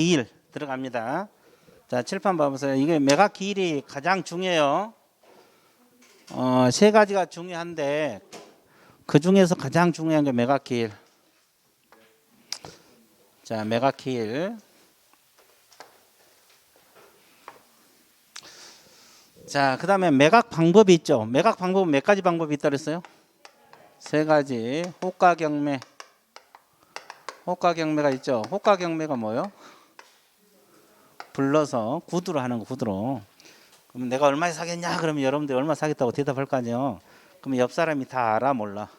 기일 들어갑니다. 자, 칠판 봐보세요. 이게 매각 기일이 가장 중요해요. 세 가지가 중요한데 그 중에서 가장 중요한 게 매각 기일. 자, 매각 기일. 자, 그 다음에 매각 방법이 있죠. 매각 방법은 몇 가지 방법이 있다 그랬어요? 세 가지. 호가 경매. 호가 경매가 있죠. 호가 경매가 뭐요? 불러서 구두로 하는 거, 구두로. 그럼 내가 얼마에 사겠냐? 그러면 여러분들 얼마 사겠다고 대답할 거 아니에요. 그럼 옆 사람이 다 알아, 몰라?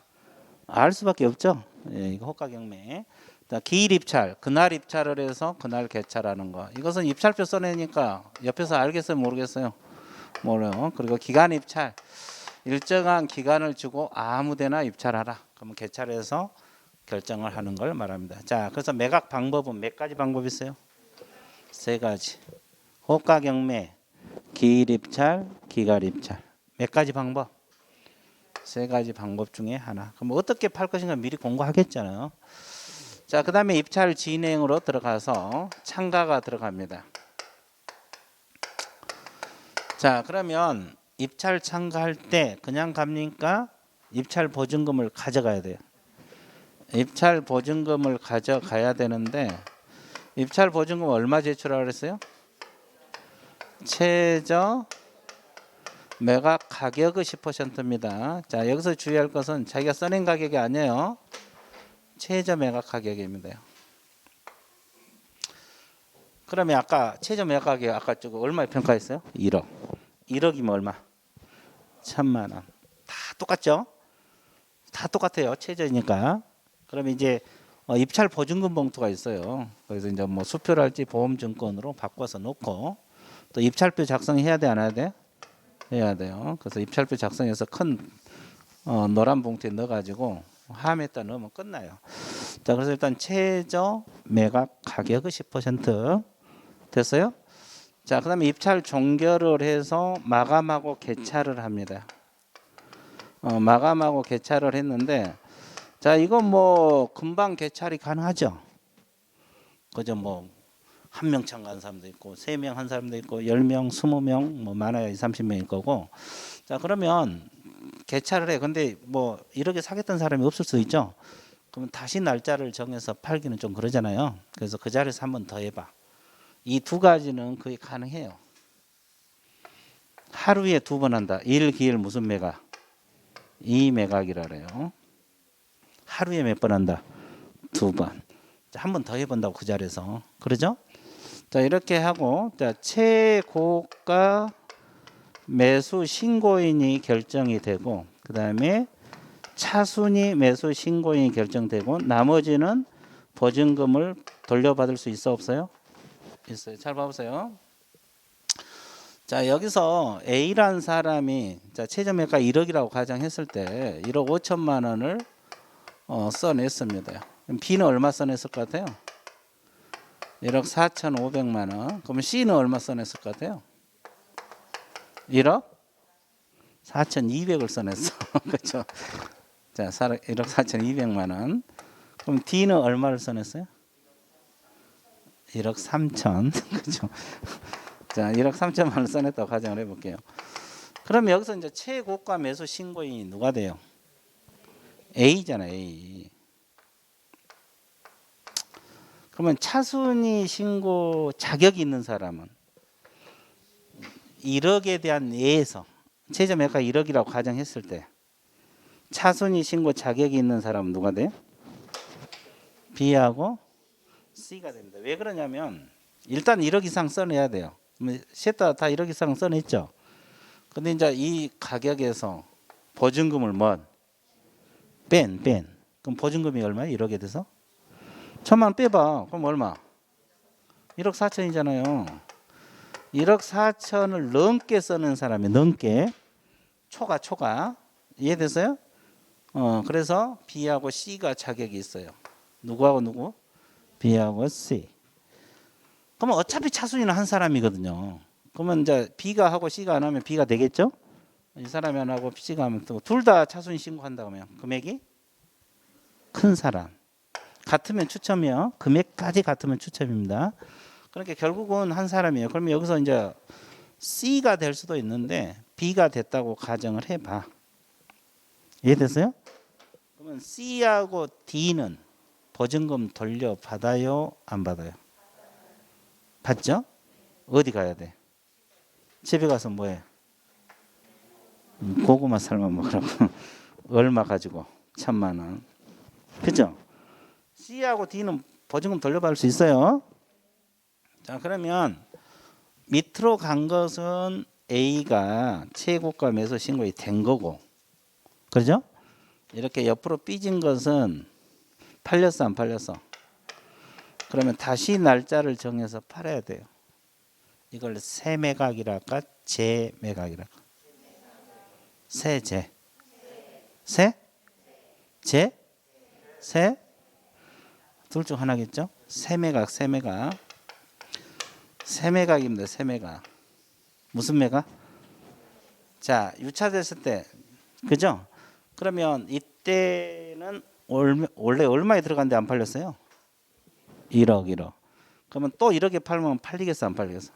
알 수밖에 없죠. 예, 이거 호가 경매. 기일 입찰, 그날 입찰을 해서 그날 개찰하는 거. 이것은 입찰표 써내니까 옆에서 알겠어요, 모르겠어요? 몰라요. 그리고 기간 입찰, 일정한 기간을 주고 아무데나 입찰하라. 그러면 개찰해서 결정을 하는 걸 말합니다. 자, 그래서 매각 방법은 몇 가지 방법이 있어요? 세 가지. 호가 경매, 기일 입찰, 기간 입찰. 몇 가지 방법? 세 가지 방법 중에 하나. 그럼 어떻게 팔 것인가 미리 공부하겠잖아요. 자, 그 다음에 입찰 진행으로 들어가서 참가가 들어갑니다. 자, 그러면 입찰 참가할 때 그냥 갑니까? 입찰 보증금을 가져가야 돼요. 입찰 보증금을 가져가야 되는데 입찰 보증금 얼마 제출하라고 그랬어요? 최저 매각 가격의 10%입니다. 자, 여기서 주의할 것은 자기가 써낸 가격이 아니에요. 최저 매각 가격입니다. 그러면 아까 최저 매각 가격 아까 저거 얼마에 평가했어요? 1억. 1억이면 얼마? 1,000만 원. 다 똑같죠? 다 똑같아요. 최저니까. 그러면 이제 입찰 보증금 봉투가 있어요. 그래서 이제 뭐 수표랄지 보험증권으로 바꿔서 놓고 또 입찰표 작성해야 돼, 안 해야 돼? 해야 돼요. 그래서 입찰표 작성해서 큰 노란 봉투에 넣어가지고 함에다 넣으면 끝나요. 자, 그래서 일단 최저 매각 가격의 10% 됐어요? 자, 그다음에 입찰 종결을 해서 마감하고 개찰을 합니다. 마감하고 개찰을 했는데, 자, 이건 뭐 금방 개찰이 가능하죠. 그죠? 뭐 한 명 참가한 사람도 있고, 3명 한 사람도 있고, 10명, 20명, 뭐 많아야 20, 30명일 거고. 자, 그러면 개찰을 해. 근데 뭐 1억에 사겠다는 사람이 없을 수 있죠. 그러면 다시 날짜를 정해서 팔기는 좀 그러잖아요. 그래서 그 자리에서 한 번 더 해봐. 이 두 가지는 거의 가능해요. 하루에 2번 한다. 1, 기일 무슨 매각? 2매각이라 그래요. 하루에 몇 번 한다? 2번. 한 번 더 해본다고 그 자리에서. 그러죠? 자, 이렇게 하고 자, 최고가 매수 신고인이 결정이 되고 그 다음에 차순위 매수 신고인이 결정되고 나머지는 보증금을 돌려받을 수 있어 없어요? 있어요. 잘 봐보세요. 자, 여기서 A라는 사람이 자, 최저 매가 1억이라고 가정했을 때 1억 5천만 원을 써냈습니다. 그럼 B는 얼마 써냈을 것 같아요? 1억 4,500만 원. 그러면 C는 얼마 써냈을 것 같아요? 1억 4,200을 써냈어. 그렇죠? 자, 1억 4,200만 원. 그럼 D는 얼마를 써냈어요? 1억 3천. 그렇죠? 자, 1억 3천만 원 써냈다고 가정을 해볼게요. 그럼 여기서 이제 최고가 매수 신고인이 누가 돼요? A잖아, A. 그러면 차순위 신고 자격이 있는 사람은 1억에 대한 예에서 최저 매가 1억이라고 가정했을 때 차순위 신고 자격이 있는 사람은 누가 돼요? B하고 C가 됩니다. 왜 그러냐면 일단 1억 이상 써내야 돼요. 셋 다 1억 이상 써냈죠. 근데 이제 이 가격에서 보증금을 뺀. 그럼 보증금이 얼마예요? 1억에 대해서? 1,000만 원 빼봐. 그럼 얼마? 1억 4천이잖아요. 1억 4천을 넘게 쓰는 사람이 넘게 초과 이해됐어요? 그래서 B하고 C가 자격이 있어요. 누구하고 누구? B하고 C. 그러면 어차피 차순위는 한 사람이거든요. 그러면 이제 B가 하고 C가 안 하면 B가 되겠죠? 이 사람이 안 하고 C가 하면 또 둘 다 차순위 신고한다 그러면 금액이 큰 사람. 같으면 추첨이요. 금액까지 같으면 추첨입니다. 그러니까 결국은 한 사람이에요. 그러면 여기서 이제 C가 될 수도 있는데 B가 됐다고 가정을 해봐. 이해됐어요? 그러면 C하고 D는 보증금 돌려받아요? 안 받아요? 받죠? 어디 가야 돼? 집에 가서 뭐해? 고구마 삶아 먹으라고. 얼마 가지고? 1,000만 원. 그죠? C하고 D는 보증금 돌려받을 수 있어요. 자, 그러면 밑으로 간 것은 A가 최고가 매수 신고이 된 거고, 그죠? 이렇게 옆으로 삐진 것은 팔렸어, 안 팔렸어? 그러면 다시 날짜를 정해서 팔아야 돼요. 이걸 세매각이랄까, 재매각이랄까? 세재, 세, 재, 세, 둘 중 하나겠죠? 세매각, 세매각, 세매각입니다. 세매각. 무슨 매각? 자, 유찰됐을 때, 그죠? 그러면 이때는 원래 얼마에 들어갔는데 안 팔렸어요? 1억, 1억. 그러면 또 1억에 팔면 팔리겠어, 안 팔리겠어?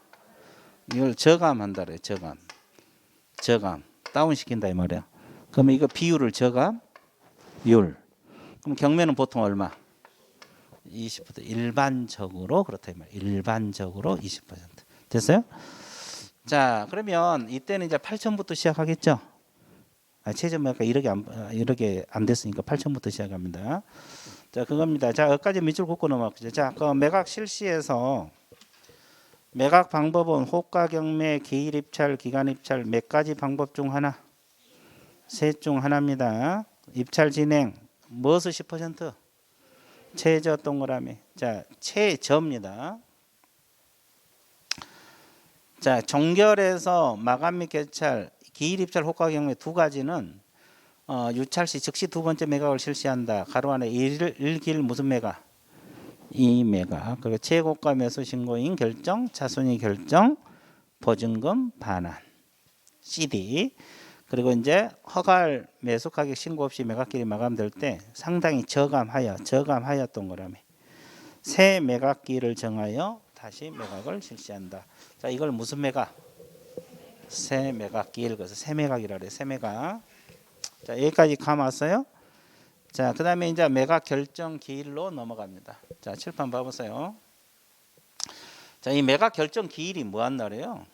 이걸 저감한다 그래요. 저감. 다운시킨다 이 말이야. 그러면 이거 비율을 저감율. 그럼 경매는 보통 얼마? 20%. 일반적으로 그렇다 이 말이야. 일반적으로 20%. 됐어요? 자, 그러면 이때는 이제 8천부터 시작하겠죠? 최저매가 1억이 안 됐으니까 8천부터 시작합니다. 자, 그겁니다. 자, 여기까지 밑줄 긋고 넘어가죠. 자, 그 매각 실시에서 매각 방법은 호가 경매, 기일 입찰, 기간 입찰 몇 가지 방법 중 하나, 셋 중 하나입니다. 입찰 진행 무엇을 10%? 최저 동그라미. 자, 최저입니다. 자, 종결에서 마감 및 개찰, 기일 입찰, 호가 경매 두 가지는 유찰 시 즉시 두 번째 매각을 실시한다. 가로 안에 일길 무슨 매각? 이 매각. 그리고 최고가 매수 신고인 결정, 차순위 결정, 보증금 반환. CD. 그리고 이제 허가할 매수 가격 신고 없이 매각일이 마감될 때 상당히 저감하여 동그라미. 새 매각기를 정하여 다시 매각을 실시한다. 자, 이걸 무슨 매각? 새 매각기를 그래서 새 매각이라 그래요. 새 매각. 자, 여기까지 감았어요. 자, 그 다음에 이제 매각 결정 기일로 넘어갑니다. 자, 칠판 봐보세요. 자, 이 매각 결정 기일이 뭐한 날이에요?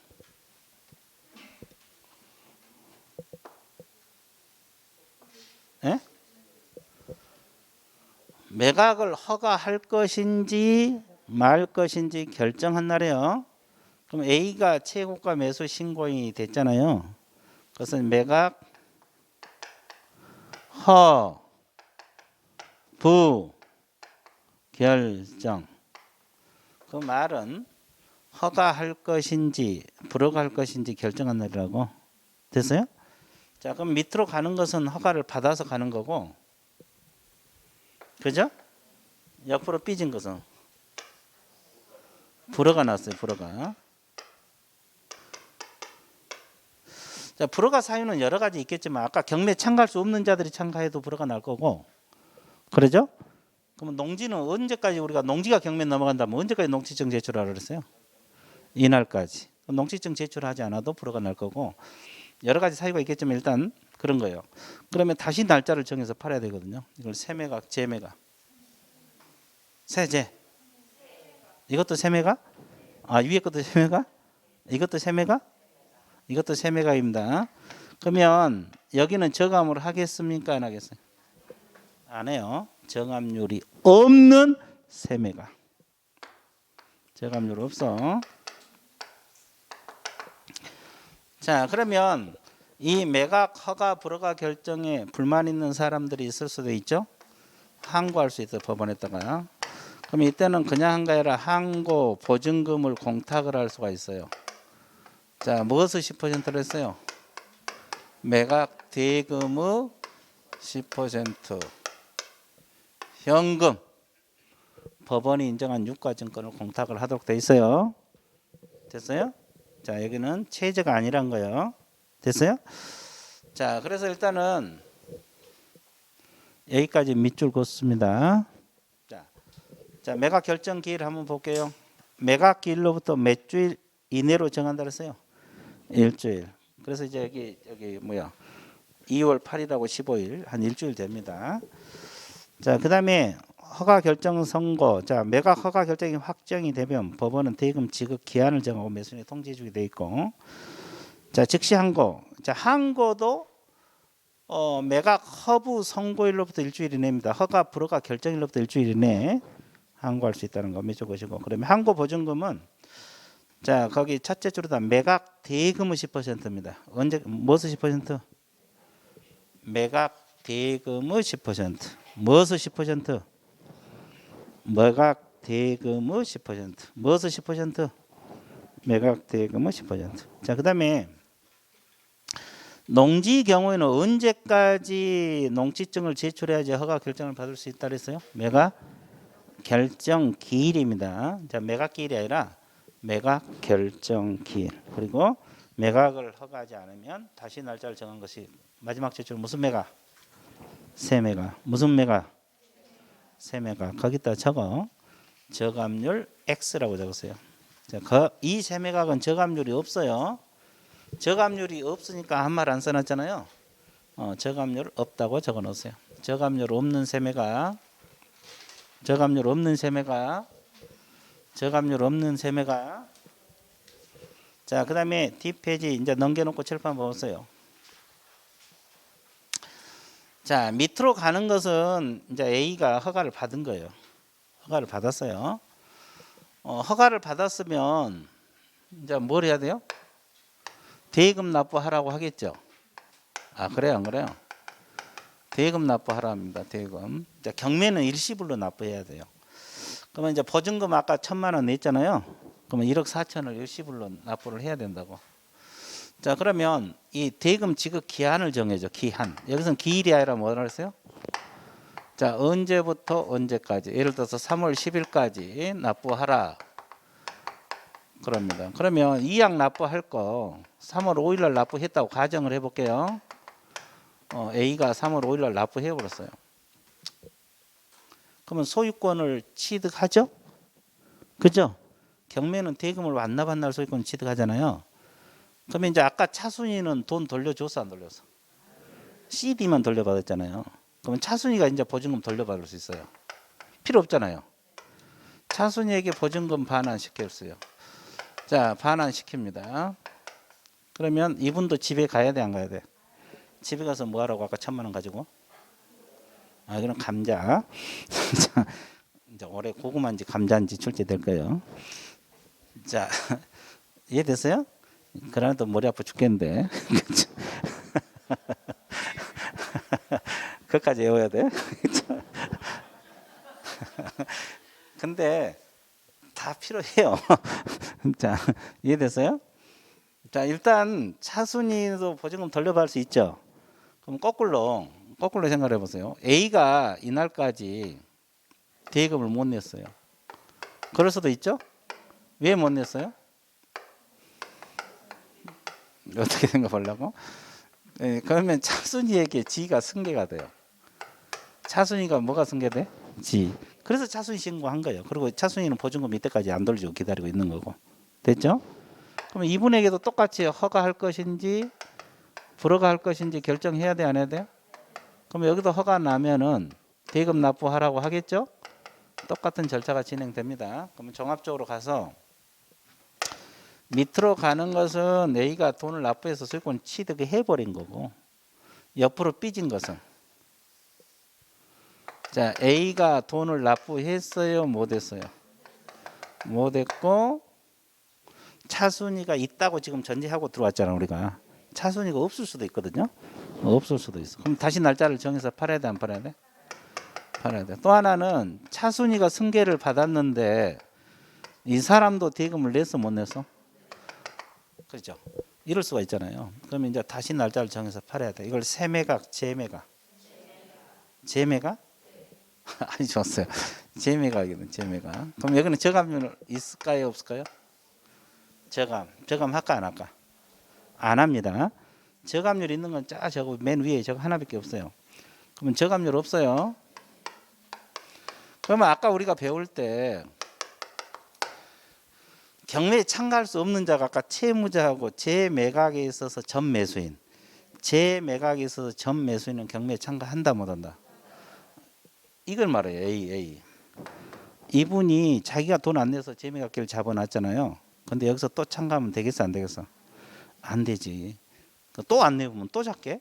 예? 매각을 허가할 것인지 말 것인지 결정한 날이에요. 그럼 A가 최고가 매수 신고인이 됐잖아요. 그것은 매각 부 결정. 그 말은 허가할 것인지 불허가할 것인지 결정한 날이라고. 됐어요? 자, 그럼 밑으로 가는 것은 허가를 받아서 가는 거고, 그죠? 옆으로 삐진 것은 불허가 났어요. 불허가. 자, 불허가 사유는 여러 가지 있겠지만 아까 경매 참가할 수 없는 자들이 참가해도 불허가 날 거고, 그러죠? 그러면 농지는 언제까지 우리가 농지가 경매 넘어간다면 언제까지 농지증 제출하라 그랬어요? 이날까지. 농지증 제출하지 않아도 불허가 날 거고 여러 가지 사유가 있겠지만 일단 그런 거예요. 그러면 다시 날짜를 정해서 팔아야 되거든요. 이걸 세매각, 재매각, 세재. 이것도 세매각? 아, 위에 것도 세매각? 이것도 세매각? 이것도 세매각입니다. 그러면 여기는 저감을 하겠습니까? 안 하겠어요? 안 해요. 저감률이 없는 세매각. 저감률 없어. 자, 그러면 이 매각 허가 불허가 결정에 불만 있는 사람들이 있을 수도 있죠. 항고할 수 있어요. 법원에다가. 그럼 이때는 그냥 한 게 아니라 항고 보증금을 공탁을 할 수가 있어요. 자, 무엇을 10%를 했어요? 매각 대금의 10% 현금 법원이 인정한 유가증권을 공탁을 하도록 돼 있어요. 됐어요? 자, 여기는 최저가 아니란 거예요. 됐어요? 자, 그래서 일단은 여기까지 밑줄 긋습니다. 자, 매각 결정 기일 한번 볼게요. 매각기일로부터 몇 주일 이내로 정한다 그랬어요. 일주일. 그래서 이제 여기 뭐야 2월 8일하고 15일 한 일주일 됩니다. 자, 그다음에 허가 결정 선고. 자, 매각 허가 결정이 확정이 되면 법원은 대금 지급 기한을 정하고 매수인에 통지해 주게 돼 있고. 자, 즉시 항고. 자, 항고도 매각 허부 선고일로부터 일주일 이내입니다. 허가 불허가 결정일로부터 일주일 이내 항고할 수 있다는 거 매주 것이고. 그러면 항고 보증금은 자, 거기 첫째 줄에다 매각 대금은 10%입니다. 언제 무엇을 10%? 매각 대금의 10%. 무엇을 10%? 매각 대금의 10%. 무엇을 10%? 매각 대금의 10%. 자, 그다음에 농지 경우에는 언제까지 농지증을 제출해야지 허가 결정을 받을 수 있다 그랬어요? 매각 결정 기일입니다. 자, 매각 기일이 아니라 매각 결정 기일. 그리고 매각을 허가하지 않으면 다시 날짜를 정한 것이 마지막 제출 무슨 매각? 세매각. 무슨 매각? 세매각. 거기다 적어. 저감률 X라고 적었어요. 자, 이 세매각은 저감률이 없어요. 저감률이 없으니까 한 말 안 써놨잖아요. 저감률 없다고 적어 놓으세요. 저감률 없는 세매각. 저감률 없는 세매각. 저감률 없는 세매각. 자, 그 다음에 뒷페이지 이제 넘겨놓고 칠판 보세요. 자, 밑으로 가는 것은 이제 A가 허가를 받은 거예요. 허가를 받았어요. 허가를 받았으면 이제 뭘 해야 돼요? 대금 납부하라고 하겠죠. 아, 그래요, 안 그래요? 대금 납부하라 합니다. 대금. 자, 경매는 일시불로 납부해야 돼요. 그러면 이제 보증금 아까 1,000만 원 냈잖아요. 그러면 1억 4천을 일시불로 납부를 해야 된다고. 자, 그러면 이 대금 지급 기한을 정해줘. 기한. 여기서는 기일이 아니라 뭐라 그랬어요? 자, 언제부터 언제까지? 예를 들어서 3월 10일까지 납부하라. 그럽니다. 그러면 이약 납부할 거 3월 5일 날 납부했다고 가정을 해볼게요. A가 3월 5일 날 납부해 버렸어요. 그러면 소유권을 취득하죠? 그죠? 경매는 대금을 완납한 날 소유권 취득하잖아요. 그러면 이제 아까 차순위는 돈 돌려줬어, 안 돌렸어? CD만 돌려받았잖아요. 그러면 차순위가 이제 보증금 돌려받을 수 있어요. 필요 없잖아요. 차순위에게 보증금 반환시켰어요. 자, 반환시킵니다. 그러면 이분도 집에 가야 돼, 안 가야 돼? 집에 가서 뭐 하라고? 아까 1,000만 원 가지고? 아, 그럼 감자. 자, 이제 올해 고구마인지 감자인지 출제될 거예요. 자, 이해됐어요? 그러나도 머리 아파 죽겠는데. 그것까지 외워야 돼? 근데 다 필요해요. 자, 이해됐어요? 자, 일단 차순위도 보증금 돌려받을 수 있죠. 그럼 거꾸로 생각해 보세요. A가 이날까지 대금을 못 냈어요. 그럴 수도 있죠? 왜 못 냈어요? 어떻게 생각하려고? 네, 그러면 차순위에게 지가 승계가 돼요. 차순위가 뭐가 승계돼? 지. 그래서 차순위 신고한 거예요. 그리고 차순위는 보증금 이때까지 안 돌려주고 기다리고 있는 거고. 됐죠? 그러면 이분에게도 똑같이 허가할 것인지 불허가할 것인지 결정해야 돼, 안 해야 돼요? 그럼 여기도 허가 나면은 대금 납부하라고 하겠죠? 똑같은 절차가 진행됩니다. 그러면 종합적으로 가서 밑으로 가는 것은 A가 돈을 납부해서 소유권 취득을 해버린 거고, 옆으로 삐진 것은 자, A가 돈을 납부했어요, 못했어요? 못했고, 차순위가 있다고 지금 전제하고 들어왔잖아, 우리가. 차순위가 없을 수도 있거든요. 없을 수도 있어. 그럼 다시 날짜를 정해서 팔아야 돼, 안 팔아야 돼? 팔아야 돼. 또 하나는 차순위가 승계를 받았는데 이 사람도 대금을 냈어, 못 냈어? 그렇죠. 이럴 수가 있잖아요. 그러면 이제 다시 날짜를 정해서 팔아야 돼. 이걸 세매각, 재매각. 재매각? 아니, 좋았어요. 재매각이거든, 재매각. 그럼 여기는 저감률 있을까요, 없을까요? 저감 할까, 안 할까? 안 합니다. 저감률 있는 건 쫙 저거 맨 위에 저거 하나밖에 없어요. 그러면 저감률 없어요. 그러면 아까 우리가 배울 때 경매에 참가할 수 없는 자가 아까 채무자하고 재매각에 있어서 전매수인, 재매각에 있어서 전매수인은 경매에 참가한다 못한다. 이걸 말해요. A. 이분이 자기가 돈 안 내서 재매각기를 잡아놨잖아요. 근데 여기서 또 참가하면 되겠어 안 되겠어? 안 되지. 또 안 내면 또 잡게.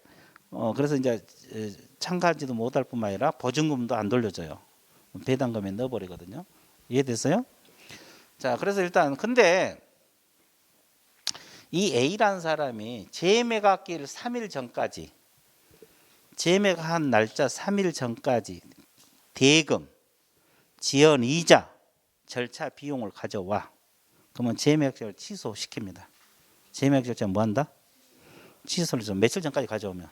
그래서 이제 참가하지도 못할 뿐만 아니라 보증금도 안 돌려줘요. 배당금에 넣어버리거든요. 이해됐어요? 자, 그래서 일단 근데 이 A라는 사람이 재매각기를 3일 전까지, 재매각한 날짜 3일 전까지 대금, 지연 이자, 절차 비용을 가져와. 그러면 재매각자를 취소시킵니다. 재매각자 뭐 한다? 취소를 좀 며칠 전까지 가져오면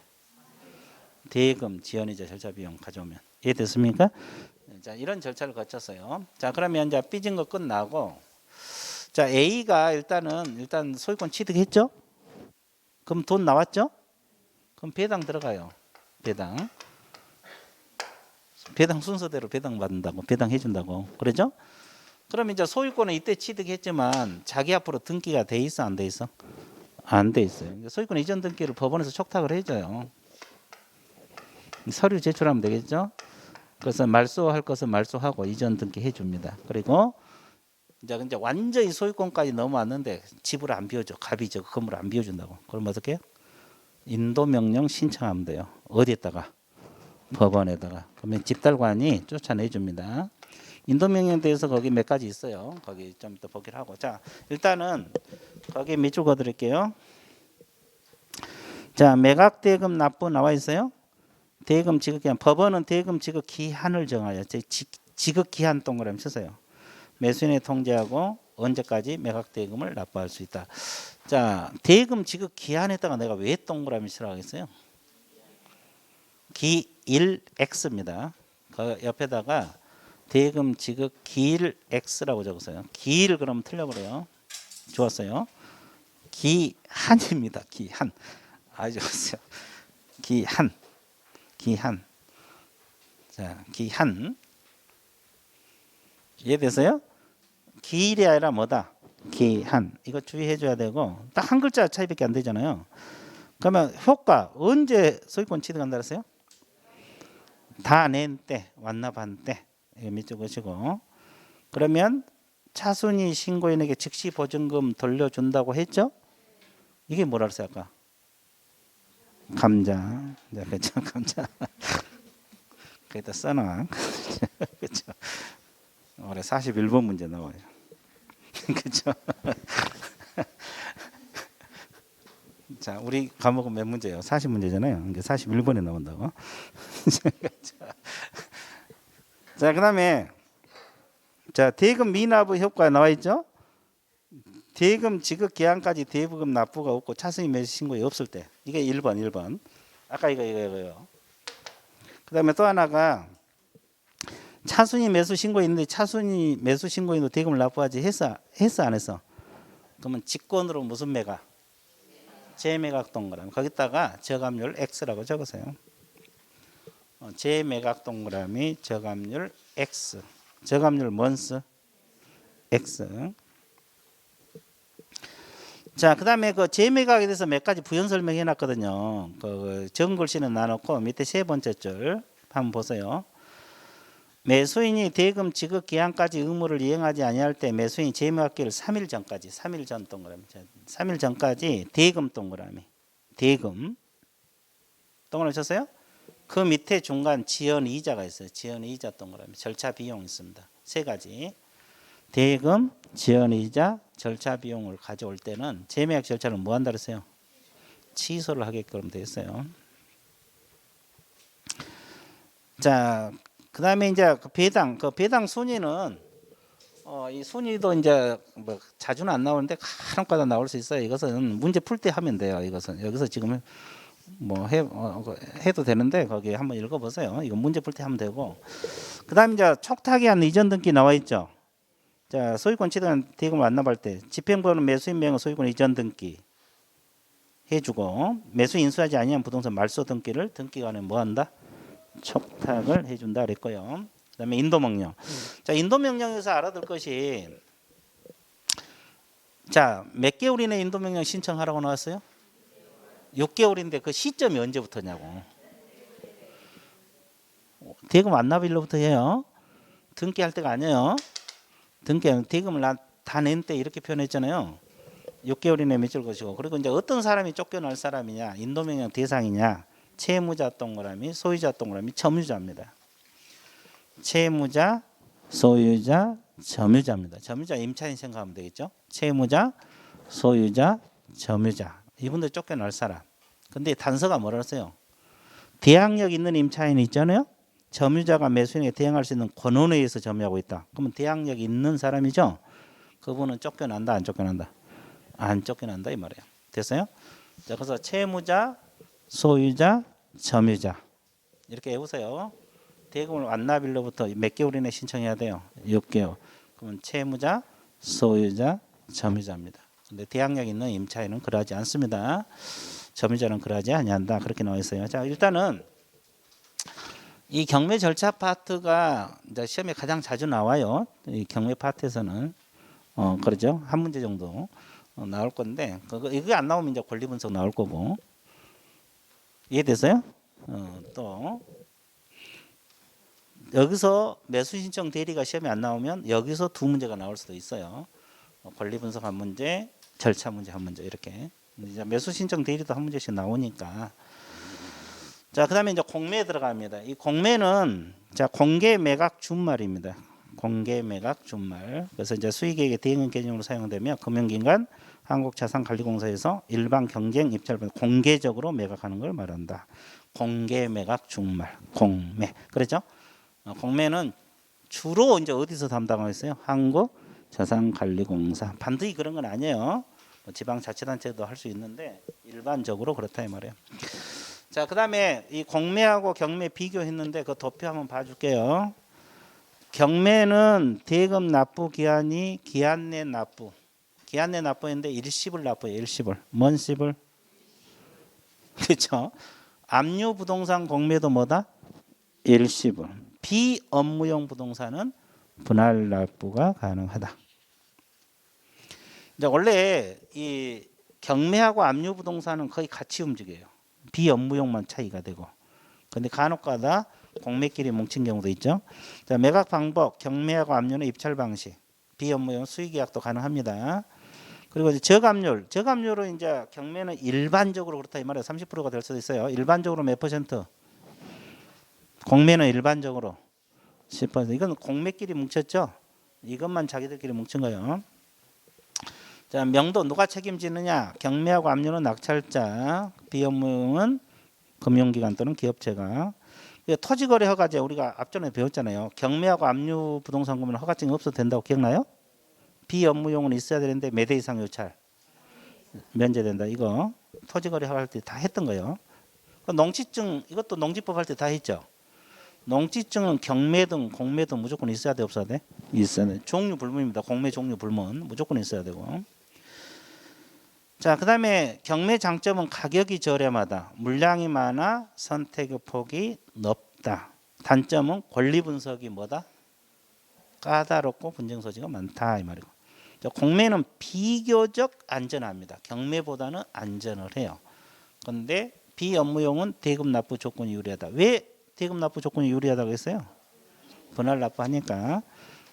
대금, 지연 이자, 절차 비용 가져오면. 이해됐습니까? 자, 이런 절차를 거쳤어요. 자, 그러면 이제 삐진 거 끝나고, 자, A가 일단 소유권 취득했죠? 그럼 돈 나왔죠? 그럼 배당 들어가요. 배당 순서대로 배당 받는다고, 배당 해준다고. 그러죠? 그럼 이제 소유권은 이때 취득했지만 자기 앞으로 등기가 돼 있어 안 돼 있어? 안 돼 있어요. 소유권 이전 등기를 법원에서 촉탁을 해줘요. 서류 제출하면 되겠죠? 그래서 말소할 것은 말소하고 이전 등기 해줍니다. 그리고 이제 완전히 소유권까지 넘어왔는데 집을 안 비워줘. 갑이죠. 건물 안 비워준다고. 그럼 어떻게 해요? 인도명령 신청하면 돼요. 어디에다가? 법원에다가. 그러면 집달관이 쫓아내줍니다. 인도명령에 대해서 거기 몇 가지 있어요. 거기 좀 더 보기를 하고. 자, 일단은 거기 밑줄 그어드릴게요. 자, 매각대금 납부 나와 있어요. 대금 지급기한. 법원은 대금 지급 기한을 정하여 지급 기한 동그라미 쓰세요. 매수인의 통지하고 언제까지 매각대금을 납부할 수 있다. 자, 대금 지급 기한에다가 내가 왜 동그라미 치라고 했어요? 기일 X입니다. 그 옆에다가 대금 지급 기일 X라고 적었어요. 기일 그러면 틀려버려요. 좋았어요. 기한입니다. 기한. 아주 좋았어요. 기한. 자, 기한. 이해되세요? 기일이 아니라 뭐다? 기한. 이거 주의해 줘야 되고, 딱 한 글자 차이밖에 안 되잖아요. 그러면 효과 언제 소유권 취득한다 그랬어요? 다 낸 때, 완납한 때. 이거 밑줄 그시고. 그러면 차순위 신고인에게 즉시 보증금 돌려준다고 했죠? 이게 뭐라 그랬어요 아까? 감자. 네, 그렇죠. 감자. 거기다 써놔. 그렇죠. 올해 41번 문제 나와요. 그렇죠. 자, 우리 과목은 몇 문제예요? 40문제잖아요. 이게 41번에 나온다고. 자, 그다음에 자, 대금 미납의 효과 나와 있죠? 대금 지급 기한까지 대부금 납부가 없고 차순위 매수 신고가 없을 때. 이게 1번. 아까 이거요. 그다음에 또 하나가 차순위 매수 신고 있는데 차순위 매수 신고인도 대금을 납부하지 했어 안 했어? 그러면 직권으로 무슨 매각? 재매각 동그라미. 거기다가 저감률 X라고 적으세요. 재매각 동그라미 저감률 X. 저감률 뭔스? X. 자, 그다음에 그 재매각에 대해서 몇 가지 부연 설명해 놨거든요. 그 적은 글씨는 나눴고 밑에 세 번째 줄 한번 보세요. 매수인이 대금 지급 기한까지 의무를 이행하지 아니할 때 매수인이 재매각기를 3일 전 동그라미. 3일 전까지 대금 동그라미. 대금 동그라미 쳤어요? 그 밑에 중간 지연 이자가 있어요. 지연 이자 동그라미. 절차 비용 있습니다. 세 가지. 대금, 지연 이자, 절차 비용을 가져올 때는 재매각 절차를 뭐 한다 그랬어요? 취소를 하게끔 되어 있어요. 자, 그다음에 이제 그 배당 순위는 이 순위도 이제 뭐 자주는 안 나오는데 간혹가다 나올 수 있어요. 이것은 문제 풀 때 하면 돼요. 이것은 여기서 지금 뭐 해도 되는데 거기 한번 읽어보세요. 이거 문제 풀 때 하면 되고. 그다음 이제 촉탁이한 이전 등기 나와 있죠. 자, 소유권 취득한 대금을 안 납부할 때 집행부는 매수인 명의 소유권 이전 등기 해주고 매수 인수하지 아니한 부동산 말소 등기를 등기관에 뭐 한다? 촉탁을 해준다 그랬고요. 그다음에 인도명령. 자, 인도명령에서 알아둘 것이 자, 몇 개월 이내 인도명령 신청하라고 나왔어요? 6개월인데 그 시점이 언제부터냐고. 대금 완납일로부터 해요. 등기할 때가 아니에요. 대금을 다 낸 때 이렇게 표현했잖아요. 6개월 이내 맺을 것이고, 그리고 이제 어떤 사람이 쫓겨날 사람이냐, 인도명령 대상이냐, 채무자 동그라미, 소유자 동그라미, 점유자입니다. 채무자, 소유자, 점유자입니다. 점유자 임차인 생각하면 되겠죠. 채무자, 소유자, 점유자. 이분들 쫓겨날 사람. 근데 단서가 뭐라 했어요? 대항력 있는 임차인이 있잖아요. 점유자가 매수인에게 대항할 수 있는 권한에 의해서 점유하고 있다. 그러면 대항력 있는 사람이죠. 그분은 쫓겨난다, 안 쫓겨난다? 안 쫓겨난다 이 말이에요. 됐어요? 자, 그래서 채무자, 소유자, 점유자 이렇게 해보세요. 대금을 완납일로부터 몇 개월 이내 신청해야 돼요? 6개월. 그러면 채무자, 소유자, 점유자입니다. 근데 대항력 있는 임차인은 그러하지 않습니다. 점유자는 그러하지 아니한다. 그렇게 나와 있어요. 자, 일단은 이 경매 절차 파트가 이제 시험에 가장 자주 나와요. 이 경매 파트에서는 그러죠. 한 문제 정도 나올 건데 이게 안 나오면 이제 권리 분석 나올 거고. 이해됐어요? 또 여기서 매수 신청 대리가 시험에 안 나오면 여기서 두 문제가 나올 수도 있어요. 권리 분석 한 문제, 절차 문제 한 문제 이렇게. 이제 매수 신청 대리도 한 문제씩 나오니까. 자, 그다음에 이제 공매에 들어갑니다. 이 공매는 자 공개 매각 준말입니다. 공개 매각 준말. 그래서 이제 수익액의 대응은 개념으로 사용되며 금융기관, 한국자산관리공사에서 일반 경쟁 입찰을 공개적으로 매각하는 걸 말한다. 공개 매각 준말. 공매. 그렇죠? 공매는 주로 이제 어디서 담당하고 있어요? 한국자산관리공사. 반드시 그런 건 아니에요. 지방자치단체도 할 수 있는데 일반적으로 그렇다 이 말이에요. 자, 그다음에 이 공매하고 경매 비교했는데 그 도표 한번 봐줄게요. 경매는 대금 납부 기한이 기한 내 납부. 기한 내 납부인데 일시불 납부예요. 일시불. 뭔 시불? 그렇죠? 압류 부동산 공매도 뭐다? 일시불. 비업무용 부동산은 분할 납부가 가능하다. 이제 원래 이 경매하고 압류 부동산은 거의 같이 움직여요. 비업무용만 차이가 되고. 근데 간혹가다 공매끼리 뭉친 경우도 있죠. 자, 매각 방법, 경매하고 압류는 입찰 방식, 비업무용 수익계약도 가능합니다. 그리고 이제 저감률은 이제 경매는 일반적으로 그렇다 이 말이에요. 30%가 될 수도 있어요. 일반적으로 몇 퍼센트? 공매는 일반적으로 10%. 이건 공매끼리 뭉쳤죠. 이것만 자기들끼리 뭉친 거예요. 자, 명도 누가 책임지느냐? 경매하고 압류는 낙찰자, 비업무용은 금융기관 또는 기업체가. 토지거래 허가제 우리가 앞전에 배웠잖아요. 경매하고 압류 부동산 구매는 허가증이 없어도 된다고 기억나요? 비업무용은 있어야 되는데 몇 대 이상 유찰 면제된다. 이거 토지거래 허가할 때 다 했던 거예요. 농지증 이것도 농지법 할 때 다 했죠. 농지증은 경매든 공매든 무조건 있어야 돼 없어야 돼? 있어야 돼. 종류 불문입니다. 공매 종류 불문 무조건 있어야 되고. 자, 그다음에 경매 장점은 가격이 저렴하다. 물량이 많아 선택의 폭이 넓다. 단점은 권리 분석이 뭐다? 까다롭고 분쟁 소지가 많다 이 말이고. 자, 공매는 비교적 안전합니다. 경매보다는 안전을 해요. 그런데 비업무용은 대금 납부 조건이 유리하다. 왜 대금 납부 조건이 유리하다고 했어요? 분할 납부하니까.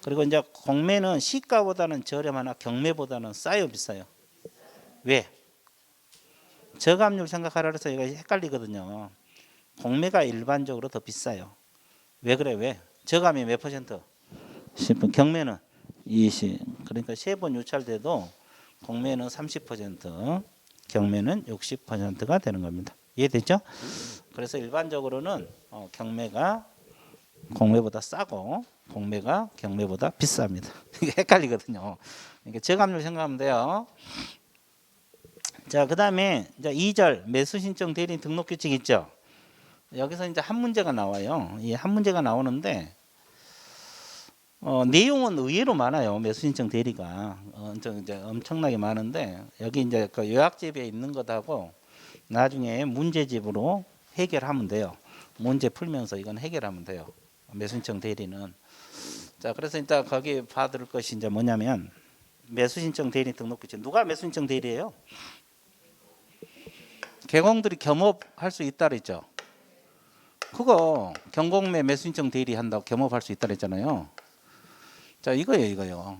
그리고 이제 공매는 시가보다는 저렴하나 경매보다는 싸요 비싸요? 왜? 저감률 생각하라 그래서 이거 헷갈리거든요. 공매가 일반적으로 더 비싸요. 왜 그래? 왜? 저감이 몇 퍼센트? 10%. 경매는 20. 그러니까 세 번 유찰돼도 공매는 30%, 경매는 60%가 되는 겁니다. 이해됐죠? 그래서 일반적으로는 경매가 공매보다 싸고 공매가 경매보다 비쌉니다. 이게 헷갈리거든요. 그러니까 저감률 생각하면 돼요. 자, 그다음에 이제 2절 매수 신청 대리인 등록 규칙 있죠. 여기서 이제 한 문제가 나와요. 이 한 문제가 나오는데 내용은 의외로 많아요. 매수 신청 대리가 이제 엄청나게 많은데 여기 이제 그 요약집에 있는 것하고 나중에 문제집으로 해결하면 돼요. 문제 풀면서 이건 해결하면 돼요. 매수 신청 대리는. 자, 그래서 일단 거기 받을 것이 이제 뭐냐면 매수신청 대리인 등록규칙. 누가 매수신청 대리예요? 개공들이 겸업할 수 있다 그랬죠. 그거 경공매 매수신청 대리 한다고 겸업할 수 있다 그랬잖아요. 자, 이거요.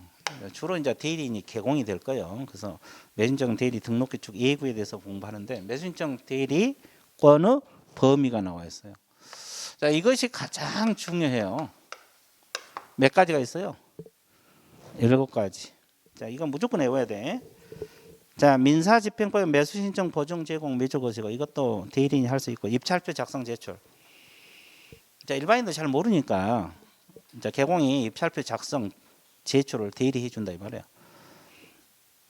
주로 이제 대리인이 개공이 될 거예요. 그래서 매수신청 대리 등록규칙 예구에 대해서 공부하는데 매수신청 대리권의 범위가 나와 있어요. 자, 이것이 가장 중요해요. 몇 가지가 있어요? 7가지. 자, 이건 무조건 외워야 돼. 자, 민사집행법의 매수신청 보증 제공 매조 것이고 이것도 대리인이 할 수 있고 입찰표 작성 제출. 자, 일반인도 잘 모르니까 이제 개공이 입찰표 작성 제출을 대리해 준다 이 말이에요.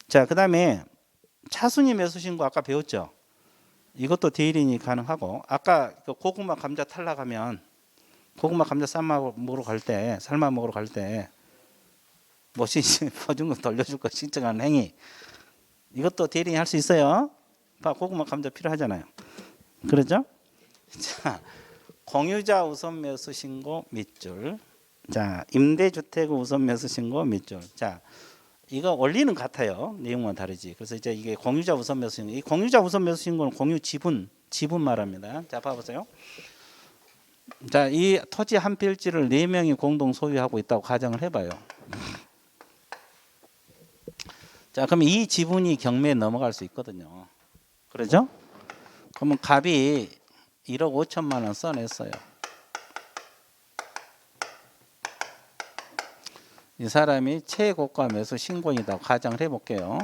자, 그다음에 차순위 매수 신고 아까 배웠죠. 이것도 대리인이 가능하고 아까 그 고구마 감자 탈락하면 고구마 감자 삶아 먹으러 갈 때 보증금 돌려줄 거 신청하는 행위 이것도 대리인이 할 수 있어요. 고구마 감자 필요하잖아요. 그렇죠? 자, 공유자 우선 매수 신고 밑줄. 자, 임대주택 우선 매수 신고 밑줄. 자, 이거 원리는 같아요. 내용만 다르지. 그래서 이제 이게 공유자 우선 매수 신고. 이 공유자 우선 매수 신고는 공유 지분 말합니다. 자, 봐보세요. 자, 이 토지 한 필지를 4명이 공동 소유하고 있다고 가정을 해봐요. 자, 그럼 이 지분이 경매에 넘어갈 수 있거든요. 그러죠? 그러면 갑이 1억 5천만 원 써냈어요. 이 사람이 최고가 매수 신고인이다 가정을 해볼게요.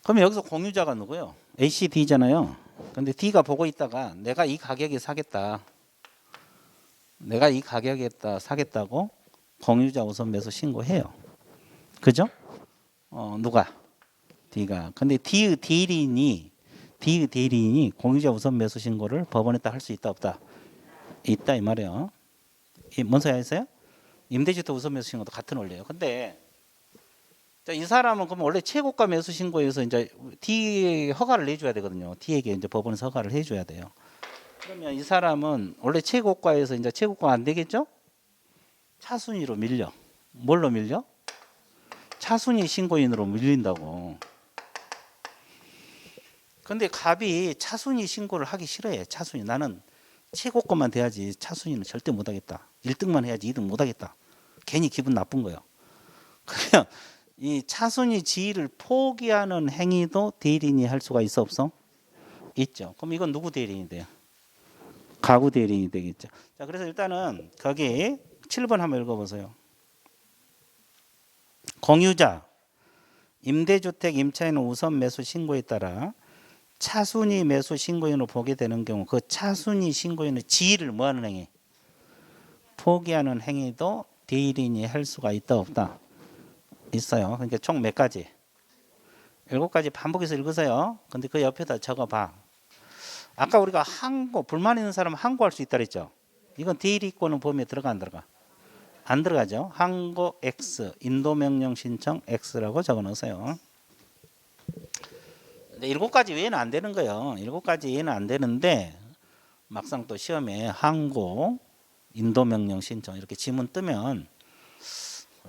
그럼 여기서 공유자가 누구예요? AC, D잖아요. 근데 D가 보고 있다가 내가 이 가격에 사겠다. 내가 이 가격에 사겠다고 공유자 우선 매수 신고해요. 그죠? 누가? D가. 근데 D의 대리인이 공유자 우선 매수 신고를 법원에다 할 수 있다 없다? 있다 이 말이에요. 뭔 소리 하세요? 임대주택 우선 매수 신고도 같은 원리예요. 근데 이 사람은 그럼 원래 최고가 매수 신고에서 이제 D 허가를 내줘야 되거든요. D에게 이제 법원에서 허가를 해줘야 돼요. 그러면 이 사람은 원래 최고가에서 이제 최고가 안 되겠죠? 차순위로 밀려. 뭘로 밀려? 차순위 신고인으로 밀린다고. 근데 갑이 차순위 신고를 하기 싫어해. 차순위. 나는 최고가만 돼야지 차순위는 절대 못하겠다. 1등만 해야지 2등 못하겠다. 괜히 기분 나쁜 거예요. 그냥 이 차순위 지위를 포기하는 행위도 대리인이 할 수가 있어 없어? 있죠. 그럼 이건 누구 대리인이 돼요? 가구 대리인이 되겠죠. 자, 그래서 일단은 거기 7번 한번 읽어보세요. 공유자, 임대주택 임차인은 우선 매수 신고에 따라 차순위 매수 신고인으로 보게 되는 경우 그 차순위 신고인의 지위를 뭐하는 행위? 포기하는 행위도 대리인이 할 수가 있다 없다? 있어요. 그러니까 총 몇 가지? 7가지 반복해서 읽으세요. 근데 그 옆에다 적어봐. 아까 우리가 항고 불만 있는 사람은 항고할 수 있다 그랬죠. 이건 대리권은 범위에 들어가 안 들어가? 안 들어가죠. 항고 X, 인도명령 신청 X라고 적어 놓으세요. 근데 7가지 외에는 안 되는 거예요. 7가지 외에는 안 되는데 막상 또 시험에 항고, 인도명령 신청 이렇게 지문 뜨면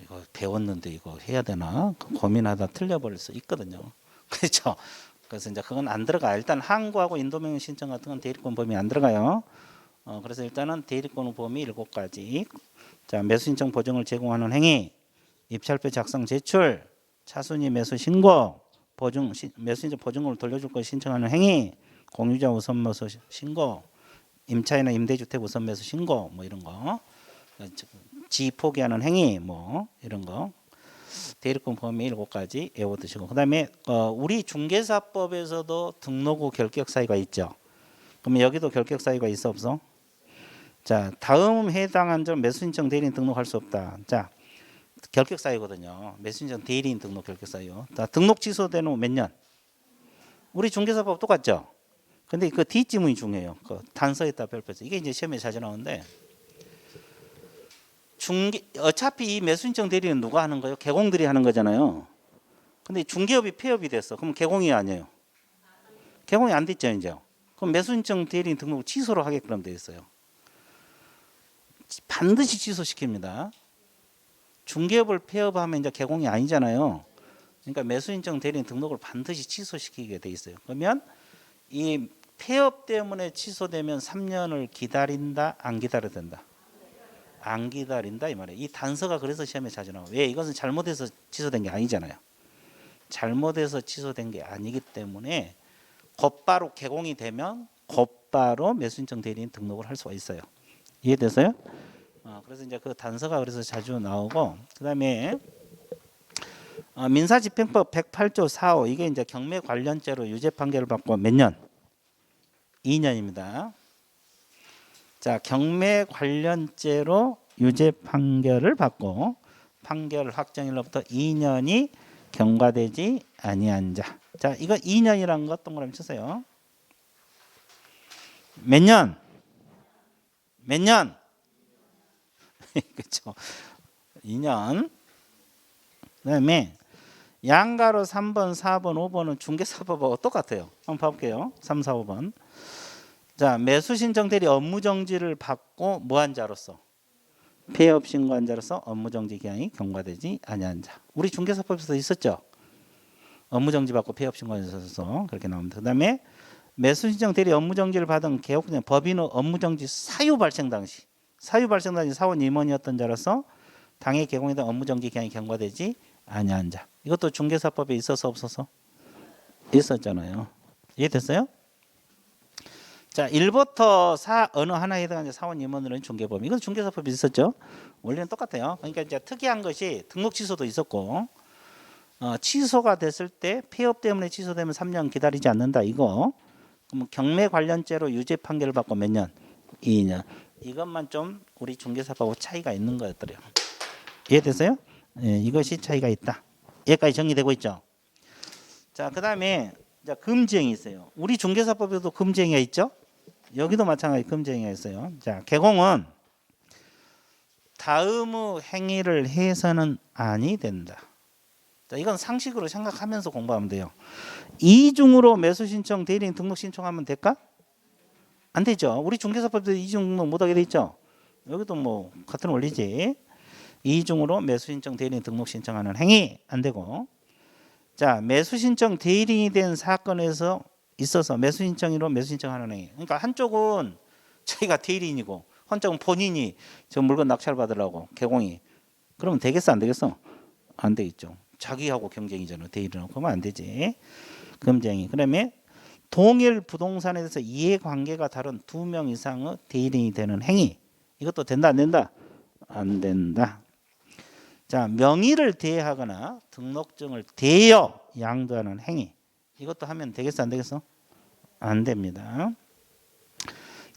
이거 배웠는데 이거 해야 되나 고민하다 틀려버릴 수 있거든요. 그렇죠. 그래서 이제 그건 안 들어가. 일단 항고하고 인도명령 신청 같은 건 대리권 범위 안 들어가요. 그래서 일단은 대리권 범위 7가지. 자, 매수 신청 보증을 제공하는 행위, 입찰표 작성 제출, 차순위 매수 신고, 매수 신청 보증금을 돌려줄 것 신청하는 행위, 공유자 우선 매수 신고, 임차인이나 임대주택 우선 매수 신고 뭐 이런 거, 지 포기하는 행위 뭐 이런 거. 대리권 범위 7가지 외워두시고 그다음에 우리 중개사법에서도 등록 후 결격 사유가 있죠. 그러면 여기도 결격 사유가 있어 없어? 자, 다음 해당한 점 매수신청 대리인 등록할 수 없다. 자, 결격 사유거든요. 매수신청 대리인 등록 결격 사유. 자, 등록 취소된 후 몇 년? 우리 중개사법 똑같죠. 근데 그 뒷지문이 중요해요. 그 단서에다 별표에서 이게 이제 시험에 자주 나오는데. 어차피 이 매수신청 대리는 누가 하는 거예요? 개공들이 하는 거잖아요. 근데 중개업이 폐업이 됐어. 그럼 개공이 아니에요. 개공이 안 됐죠, 이제. 그럼 매수신청 대리인 등록을 취소로 하게끔 돼 있어요. 반드시 취소시킵니다. 중개업을 폐업하면 이제 개공이 아니잖아요. 그러니까 매수신청 대리인 등록을 반드시 취소시키게 돼 있어요. 그러면 이 폐업 때문에 취소되면 3년을 기다린다, 안 기다려야 된다. 안 기다린다 이 말이에요. 이 단서가 그래서 시험에 자주 나와요. 왜? 이것은 잘못해서 취소된 게 아니잖아요. 잘못해서 취소된 게 아니기 때문에 곧바로 개공이 되면 곧바로 매수신청 대리인 등록을 할 수가 있어요. 이해됐어요? 그래서 이제 그 단서가 그래서 자주 나오고, 그다음에 민사집행법 108조 4호 이게 이제 경매 관련죄로 유죄 판결을 받고 몇 년? 2년입니다. 자, 경매 관련죄로 유죄 판결을 받고 판결 확정일로부터 2년이 경과되지 아니한 자. 자, 이거 2년이라는 것 동그라미 치세요. 몇 년? 몇 년? 그렇죠. 2년. 그다음에 양가로 3번, 4번, 5번은 중개사법하고 똑같아요. 한번 봐볼게요. 3, 4, 5번. 자, 매수신청 대리 업무정지를 받고 뭐한 자로서? 폐업 신고한 자로서 업무정지 기한이 경과되지 아니한 자. 우리 중개사법에서 있었죠. 업무정지 받고 폐업 신고한 자로서 그렇게 나옵니다. 그다음에 매수신청 대리 업무정지를 받은 개업자 법인의 업무정지 사유 발생 당시 사원 임원이었던 자로서 당해 개공에 대한 업무정지 기한이 경과되지 아니한 자. 이것도 중개사법에 있어서 없어서? 있었잖아요. 이해됐어요? 자, 1부터 4 어느 하나에 해당하는 사원 임원으로는 중개법. 이건 중개사법에 있었죠. 원리는 똑같아요. 그러니까 이제 특이한 것이 등록 취소도 있었고, 취소가 됐을 때 폐업 때문에 취소되면 3년 기다리지 않는다. 이거. 그럼 경매 관련죄로 유죄 판결을 받고 몇 년? 2년. 이것만 좀 우리 중개사법하고 차이가 있는 거였더래요. 이해됐어요? 예, 이것이 차이가 있다. 여기까지 정리되고 있죠. 자, 그다음에 금지행위 있어요. 우리 중개사법에도 금지행위가 있죠. 여기도 마찬가지 금지행위가 있어요. 자, 개공은 다음의 행위를 해서는 아니 된다. 자, 이건 상식으로 생각하면서 공부하면 돼요. 이중으로 매수신청, 대리인 등록 신청하면 될까? 안 되죠. 우리 중개사법도 이중 등록 못하게 돼 있죠. 여기도 뭐 같은 원리지. 이중으로 매수신청, 대리인 등록 신청하는 행위 안 되고. 자, 매수신청 대리인이 된 사건에서 있어서 매수신청으로 매수신청하는 행위. 그러니까 한쪽은 자기가 대리인이고 한쪽은 본인이 저 물건 낙찰 받으려고 개공이. 그러면 되겠어 안 되겠어? 안 되겠죠. 자기하고 경쟁이잖아. 대리인하고. 그러면 안 되지. 금쟁이. 그다음에 동일 부동산에 대해서 이해관계가 다른 2명 이상의 대리인이 되는 행위. 이것도 된다 안 된다? 안 된다. 자, 명의를 대여하거나 등록증을 대여 양도하는 행위. 이것도 하면 되겠어 안 되겠어? 안 됩니다.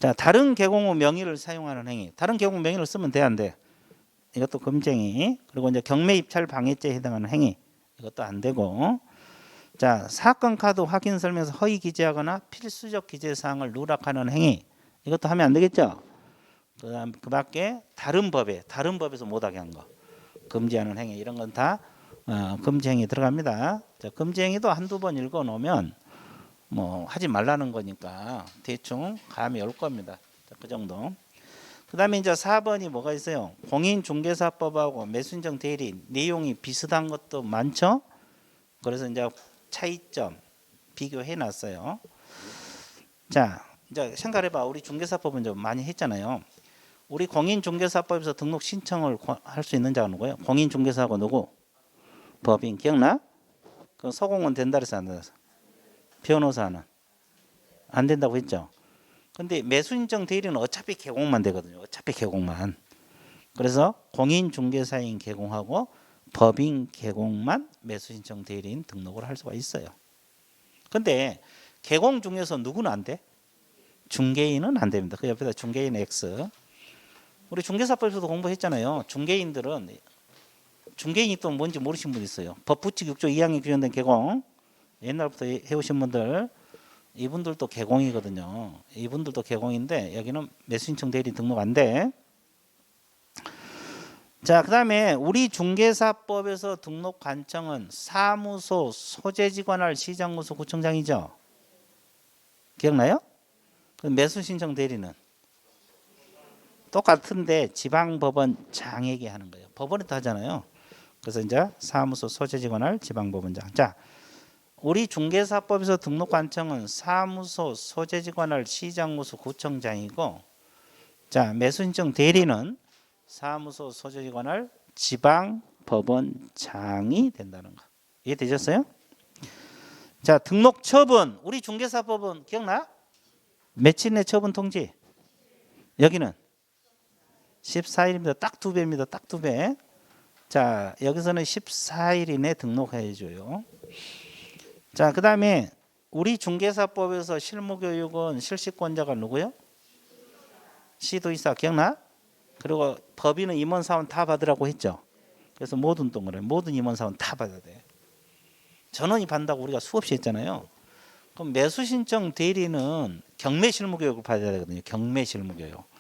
자, 다른 개공 후 명의를 사용하는 행위. 다른 개공 명의를 쓰면 돼 안 돼? 이것도 금쟁이. 그리고 이제 경매 입찰 방해죄에 해당하는 행위. 이것도 안 되고. 자, 사건 카드 확인 설명서 허위 기재하거나 필수적 기재 사항을 누락하는 행위. 이것도 하면 안 되겠죠? 그다음 그 밖에 다른 법에서 못하게 한 거. 금지하는 행위 이런 건 다 금지 행위 들어갑니다. 자, 금지 행위도 한두 번 읽어 놓으면 뭐 하지 말라는 거니까 대충 감이 올 겁니다. 자, 그 정도. 그다음에 이제 4번이 뭐가 있어요? 공인중개사법하고 매수인정 대리인 내용이 비슷한 것도 많죠. 그래서 이제 차이점 비교해 놨어요. 자, 이제 생각해봐. 우리 중개사법은 좀 많이 했잖아요. 우리 공인중개사법에서 등록 신청을 할 수 있는 자가 누구예요? 공인중개사하고 누구? 법인. 기억나? 그 서공은 된다 그래서 안 된다. 변호사는 안 된다고 했죠. 근데 매수인정 대리는 어차피 개공만 되거든요. 어차피 개공만. 그래서 공인중개사인 개공하고 법인 개공만 매수신청 대리인 등록을 할 수가 있어요. 근데 개공 중에서 누구는 안 돼? 중개인은 안 됩니다. 그 옆에다 중개인 X. 우리 중개사법에서도 공부했잖아요. 중개인들은 중개인이 또 뭔지 모르신 분 있어요. 법부칙 6조 2항에 규정된 개공. 옛날부터 해오신 분들 이분들도 개공이거든요. 이분들도 개공인데 여기는 매수신청 대리인 등록 안 돼. 자, 그다음에 우리 중개사법에서 등록 관청은 사무소, 소재지관할 시장무소 구청장이죠. 기억나요? 매수신청 대리는 똑같은데 지방법원장에게 하는 거예요. 법원에도 하잖아요. 그래서 이제 사무소 소재직원할 지방법원장. 자, 우리 중개사법에서 등록관청은 사무소 소재직원할 시장무소 구청장이고, 자, 매수신청 대리는 사무소 소재직원할 지방법원장이 된다는 거. 이해되셨어요? 자, 등록 처분. 우리 중개사법은 기억나? 며칠 내 처분 통지? 여기는 14일입니다. 딱 2배입니다. 딱 2배. 자, 여기서는 14일 이내 등록해 줘요. 자, 그다음에 우리 중개사법에서 실무교육은 실시권자가 누구요? 시도이사 기억나? 그리고 법인은 임원사원 다 받으라고 했죠. 그래서 모든 동그래 모든 임원사원 다 받아야 돼. 전원이 받는다고 우리가 수없이 했잖아요. 그럼 매수신청 대리는 경매 실무교육을 받아야 되거든요. 경매 실무교육.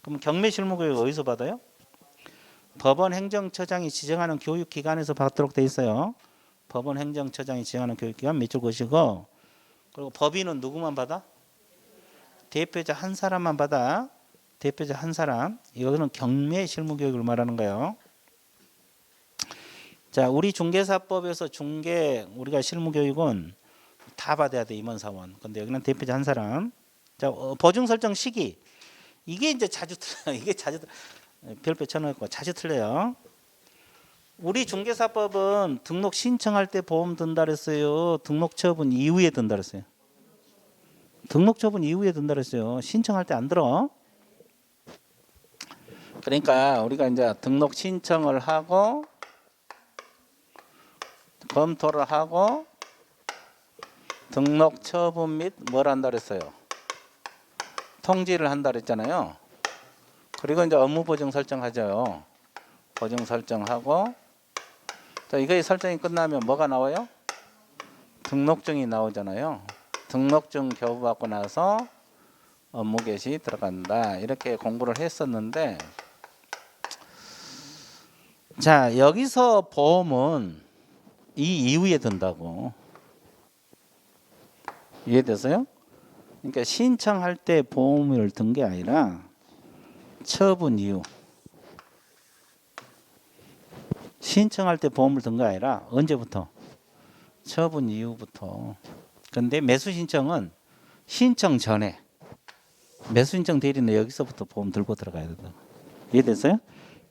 그럼 경매 실무교육 어디서 받아요? 법원 행정처장이 지정하는 교육기관에서 받도록 돼 있어요. 법원 행정처장이 지정하는 교육기관 밑줄 그시고, 그리고 법인은 누구만 받아? 대표자 한 사람만 받아. 대표자 한 사람. 이거는 경매 실무교육을 말하는 거예요. 자, 우리 중개사법에서 우리가 실무교육은 다 받아야 돼, 임원사원. 근데 여기는 대표자 한 사람. 자, 보증 설정 시기. 이게 이제 자주 틀려요. 이게 자주 별표 쳐놓고 자주 틀려요. 우리 중개사법은 등록 신청할 때 보험 든다 그랬어요. 등록 처분 이후에 든다 그랬어요. 등록 처분 이후에 든다 그랬어요. 신청할 때 안 들어. 그러니까 우리가 이제 등록 신청을 하고 검토를 하고 등록 처분 및 뭘 한다 그랬어요. 통지를 한다 그랬잖아요. 그리고 이제 업무 보증 설정하죠. 보증 설정하고, 자, 이거의 설정이 끝나면 뭐가 나와요? 등록증이 나오잖아요. 등록증 교부받고 나서 업무 개시 들어간다. 이렇게 공부를 했었는데, 자, 여기서 보험은 이 이후에 든다고. 이해됐어요? 그러니까 신청할 때 보험을 든 게 아니라 처분 이후. 신청할 때 보험을 든 게 아니라 언제부터? 처분 이후부터. 근데 매수 신청은 신청 전에. 매수 신청 대리는 여기서부터 보험 들고 들어가야 된다. 이해됐어요?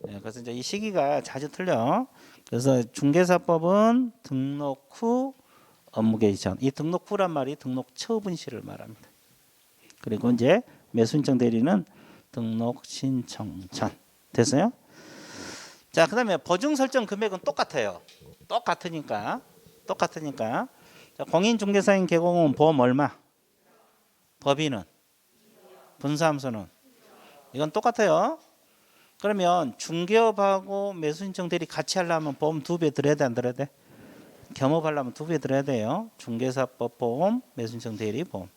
네, 그래서 이제 이 시기가 자주 틀려. 그래서 중개사법은 등록 후 업무 개시 전. 이 등록 후란 말이 등록 처분 시를 말합니다. 그리고 이제 매수 신청 대리는 등록 신청 전. 됐어요? 자, 그다음에 보증 설정 금액은 똑같아요. 똑같으니까. 자, 공인중개사인 개공은 보험 얼마? 법인은? 분사함수는? 이건 똑같아요. 그러면 중개업하고 매수신청 대리 같이 하려면 보험 2배 들어야 돼, 안 들어야 돼? 겸업하려면 2배 들어야 돼요. 중개사법 보험, 매수신청 대리 보험.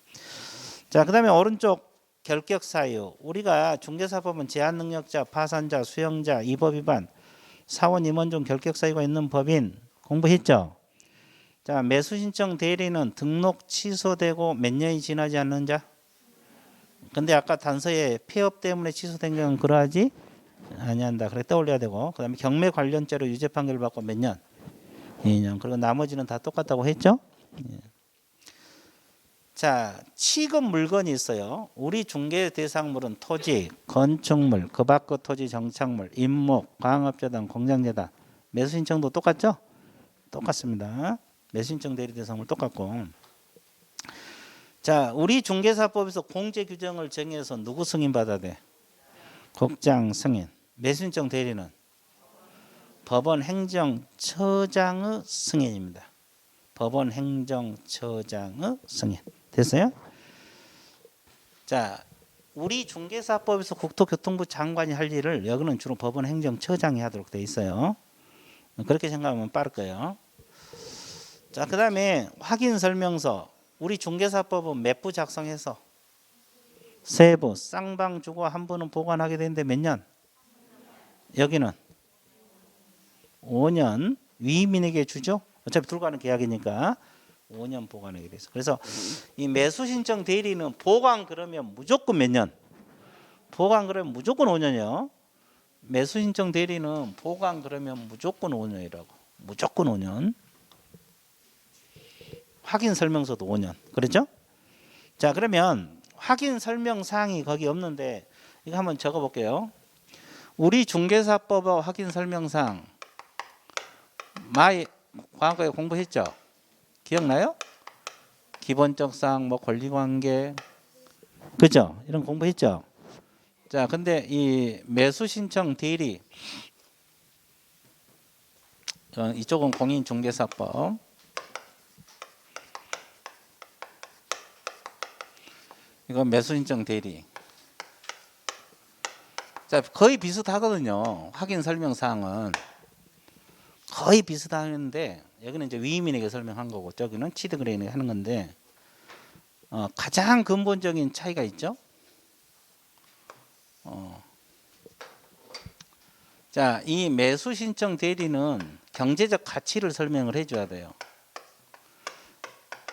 자, 그다음에 오른쪽 결격 사유. 우리가 중개사법은 제한 능력자, 파산자, 수용자, 위법 위반, 사원 임원 중 결격 사유가 있는 법인 공부했죠. 자, 매수신청 대리는 등록 취소되고 몇 년이 지나지 않는 자. 근데 아까 단서에 폐업 때문에 취소된 경우는 그러하지 아니한다. 그래 떠올려야 되고, 그다음에 경매 관련죄로 유죄 판결을 받고 몇 년? 2년. 그리고 나머지는 다 똑같다고 했죠. 예. 자, 취급 물건이 있어요. 우리 중개 대상물은 토지, 건축물, 그 밖의 토지 정착물, 임목, 광업재단, 공장재단. 매수신청도 똑같죠? 똑같습니다. 매수신청 대리 대상물 똑같고. 자, 우리 중개사법에서 공제 규정을 정해서 누구 승인 받아야 돼? 국장 승인. 매수신청 대리는 법원 행정처장의 승인입니다. 법원 행정처장의 승인. 됐어요? 자, 우리 중개사법에서 국토교통부 장관이 할 일을 여기는 주로 법원 행정처장이 하도록 돼 있어요. 그렇게 생각하면 빠를 거예요. 자, 그 다음에 확인 설명서. 우리 중개사법은 몇 부 작성해서? 3부. 쌍방 주고 한 부는 보관하게 되는데 몇 년? 여기는 5년. 위민에게 주죠. 어차피 둘 간의 계약이니까 5년 보관하게 돼서. 그래서 이 매수신청 대리는 보관 그러면 무조건 몇 년? 보강 그러면 무조건 5년이요. 매수 신청 대리는 보강 그러면 무조건 5년이라고. 무조건 5년. 확인 설명서도 5년. 그렇죠? 자, 그러면 확인 설명 사항이 거기 없는데 이거 한번 적어 볼게요. 우리 중개사법 확인 설명 사항 많이 과거에 공부했죠? 기억나요? 기본적 사항 뭐 권리관계 그죠? 이런 공부했죠? 자, 근데 이 매수 신청 대리 이쪽은 공인중개사법 이건 매수 신청 대리 자, 거의 비슷하거든요. 확인 설명 사항은 거의 비슷하는데 여기는 이제 위임인에게 설명한 거고 저기는 취득의뢰인에게 하는 건데 가장 근본적인 차이가 있죠. 자, 이 매수 신청 대리는 경제적 가치를 설명을 해줘야 돼요.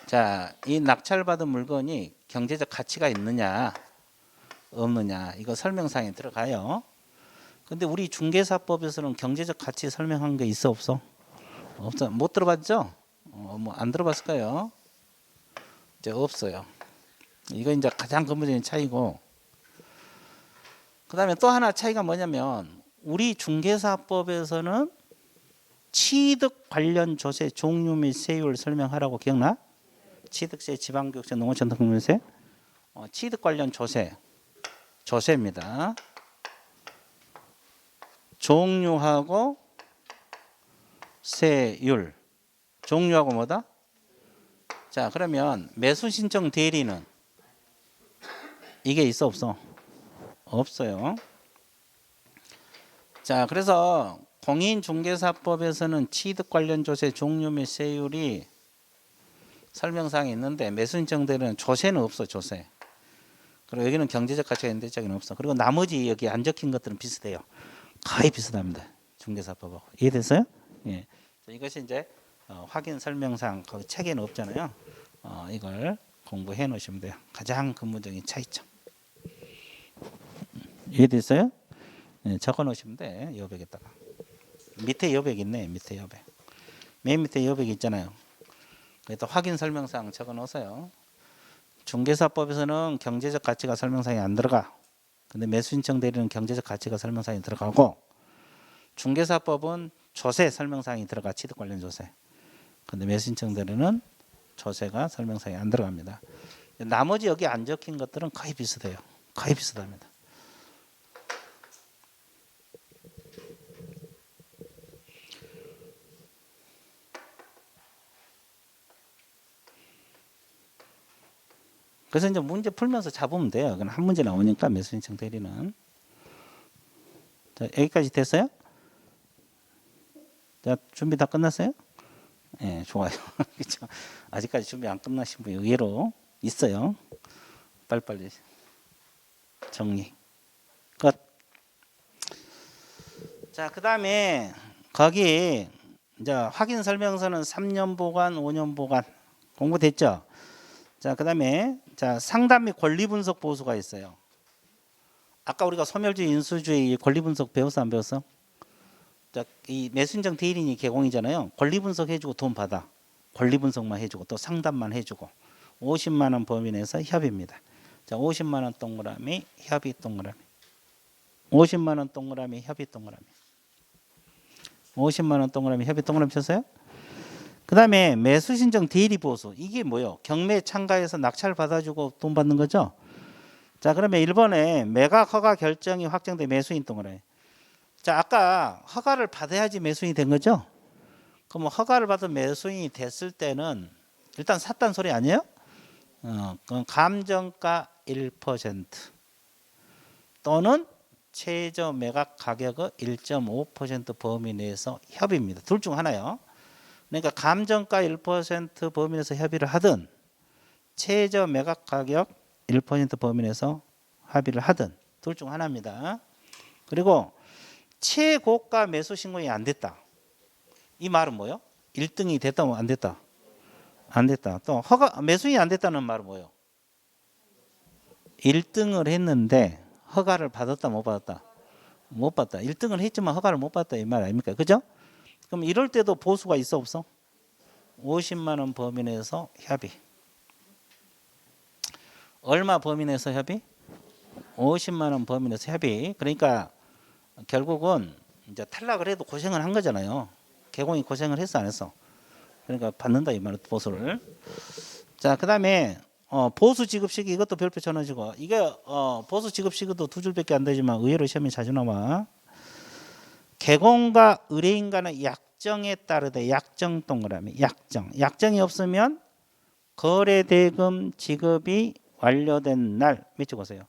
자, 이 낙찰받은 물건이 경제적 가치가 있느냐 없느냐 이거 설명사항에 들어가요. 근데 우리 중개사법에서는 경제적 가치 설명한 게 있어 없어? 없어. 못 들어봤죠? 뭐 안 들어봤을까요? 이제 없어요. 이거 이제 가장 근본적인 차이고 그다음에 또 하나 차이가 뭐냐면 우리 중개사법에서는 취득 관련 조세 종류 및 세율 설명하라고 기억나? 취득세, 지방교육세, 농어촌 등록세 취득 관련 조세입니다. 종류하고 세율 종류하고 뭐다? 자, 그러면 매수 신청 대리는 이게 있어 없어? 없어요. 자, 그래서 공인중개사법에서는 취득 관련 조세 종류 및 세율이 설명사항이 있는데 매수 신청 대리는 조세는 없어. 조세. 그리고 여기는 경제적 가치가 있는데 저기는 없어. 그리고 나머지 여기 안 적힌 것들은 비슷해요. 거의 비슷합니다. 중개사법하고. 이해됐어요? 예. 이것이 이제 확인 설명사항 거기 책에는 없잖아요. 이걸 공부해 놓으시면 돼요. 가장 근본적인 차이점. 이해됐어요? 예, 적어 놓으시면 돼. 여백에다가. 밑에 여백 있네. 밑에 여백. 맨 밑에 여백 있잖아요. 그래서 확인 설명사항 적어 놓으세요. 중개사법에서는 경제적 가치가 설명사항에 안 들어가. 근데 매수 신청 대리는 경제적 가치가 설명사항에 들어가고 중개사법은 조세 설명사항이 들어가. 취득 관련 조세. 근데 매수 신청 대리는 조세가 설명사항에 안 들어갑니다. 나머지 여기 안 적힌 것들은 거의 비슷해요. 거의 비슷합니다. 그래서 이제 문제 풀면서 잡으면 돼요. 그냥 한 문제 나오니까 매수 신청 대리는. 자, 여기까지 됐어요? 자, 준비 다 끝났어요? 예, 좋아요. 그렇죠? 아직까지 준비 안 끝나신 분 의외로 있어요. 빨리빨리 정리. 끝. 자, 그다음에 거기 이제 확인 설명서는 3년 보관, 5년 보관 공부됐죠? 자, 그다음에 자, 상담 및 권리 분석 보수가 있어요. 아까 우리가 소멸주의, 인수주의 권리 분석 배웠어 안 배웠어? 자, 이 매수인정 대리인이 개공이잖아요. 권리 분석 해주고 돈 받아. 권리 분석만 해주고 또 상담만 해주고 50만 원 범위 내에서 협의입니다. 자, 50만 원 동그라미 협의 동그라미 50만 원 동그라미 협의 동그라미 50만 원 동그라미 협의 동그라미 쳤어요? 그 다음에 매수신청 대리 보수 이게 뭐예요? 경매 참가해서 낙찰 받아주고 돈 받는 거죠? 자, 그러면 1번에 매각 허가 결정이 확정된 매수인 동그라미. 자, 아까 허가를 받아야지 매수인이 된 거죠? 그럼 허가를 받은 매수인이 됐을 때는 일단 샀다는 소리 아니에요? 그럼 감정가 1% 또는 최저 매각 가격의 1.5% 범위 내에서 협의입니다. 둘 중 하나요. 그러니까 감정가 1% 범위 내에서 협의를 하든 최저 매각 가격 1% 범위 내에서 합의를 하든 둘 중 하나입니다. 그리고 최고가 매수 신고이 안 됐다. 이 말은 뭐예요? 1등이 됐다, 안 됐다? 안 됐다. 또 허가 매수인이 안 됐다는 말은 뭐예요? 1등을 했는데 허가를 받았다 못 받았다? 못 받다. 1등을 했지만 허가를 못 받다 이 말 아닙니까? 그죠? 그럼 이럴 때도 보수가 있어 없어? 50만 원 범위 내에서 협의. 얼마 범위 내에서 협의? 50만 원 범위 내에서 협의. 그러니까 결국은 이제 탈락을 해도 고생을 한 거잖아요. 개공이 고생을 했어 안 했어? 그러니까 받는다 이 말은 보수를. 자, 그다음에 보수 지급 시기 이것도 별표 쳐넣으시고 이게 보수 지급 시기도 두 줄밖에 안 되지만 의외로 시험에 자주 나와. 개공과 의뢰인 간의 약정에 따르되 약정 동그라미 약정이 없으면 거래 대금 지급이 완료된 날 밑줄 보세요.